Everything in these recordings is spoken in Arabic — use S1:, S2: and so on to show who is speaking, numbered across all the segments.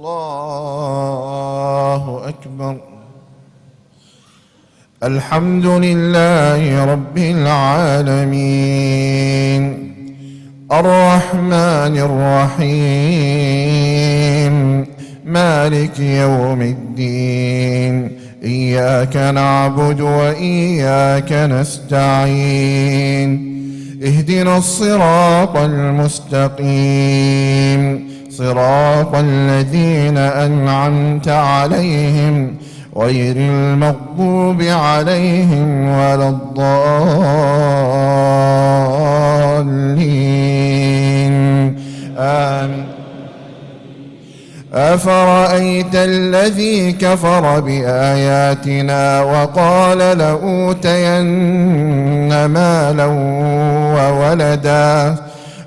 S1: الله أكبر. الحمد لله رب العالمين الرحمن الرحيم مالك يوم الدين إياك نعبد وإياك نستعين اهدنا الصراط المستقيم صراط الذين أنعمت عليهم غير المغضوب عليهم ولا الضالين آمين. أفرأيت الذي كفر بآياتنا وقال لأوتين مالا وولدا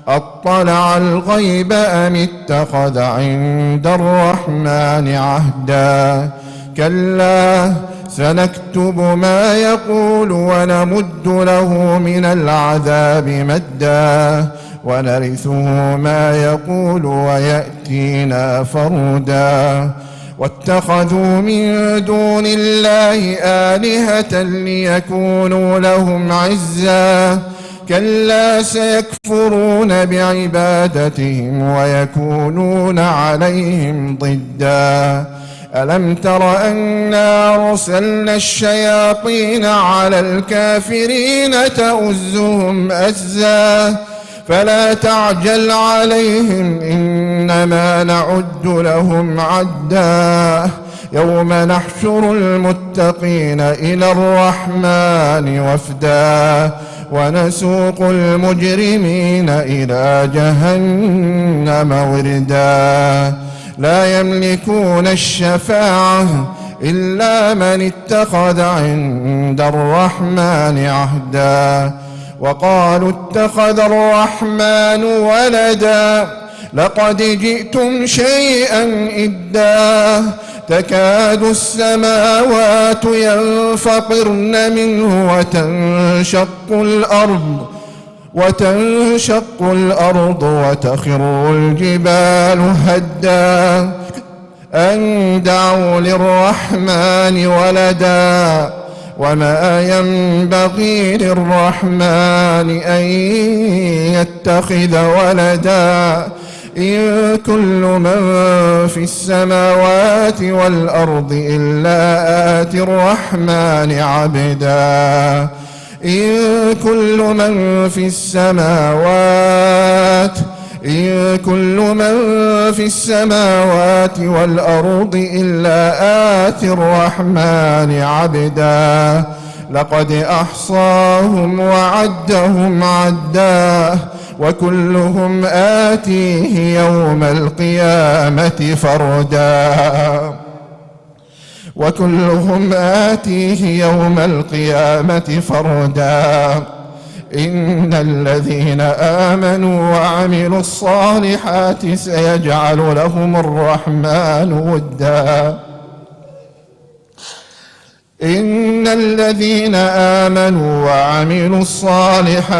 S1: أطلع الغيب أم اتخذ عند الرحمن عهدا كلا سنكتب ما يقول ونمد له من العذاب مدا ونرثه ما يقول ويأتينا فردا واتخذوا من دون الله آلهة ليكونوا لهم عزا كلا سيكفرون بعبادتهم ويكونون عليهم ضدا ألم تر أنا أرسلنا الشياطين على الكافرين تؤزهم أزا فلا تعجل عليهم إنما نعد لهم عدا يوم نحشر المتقين إلى الرحمن وفدا ونسوق المجرمين إلى جهنم وردا لا يملكون الشفاعة إلا من اتخذ عند الرحمن عهدا وقالوا اتخذ الرحمن ولدا لقد جئتم شيئا إدا تكاد السماوات ينفطرن منه وتنشق الأرض وتخر الجبال هدا أن دعوا للرحمن ولدا وما ينبغي للرحمن أن يتخذ ولدا إن كل من في السماوات والأرض إلا آتي الرحمن عبدا إن كل من في السماوات والأرض إلا آتي الرحمن عبدا لقد أحصاهم وعدهم عدا وكلهم آتيه يوم القيامة فردا إن الذين آمنوا وعملوا الصالحات سيجعل لهم الرحمن ودا إن الذين آمنوا وعملوا الصالحات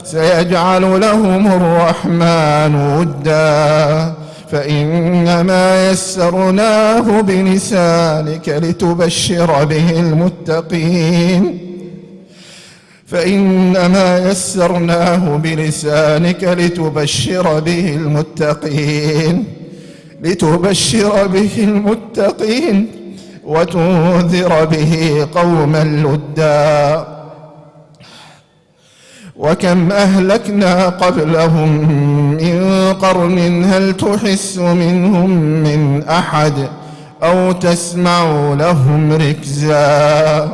S1: سيجعل لهم الرحمن ودا فإنما يسرناه بلسانك لتبشر به المتقين وتنذر به قوما لدا وكم أهلكنا قبلهم من قرن هل تحس منهم من أحد أو تسمع لهم ركزا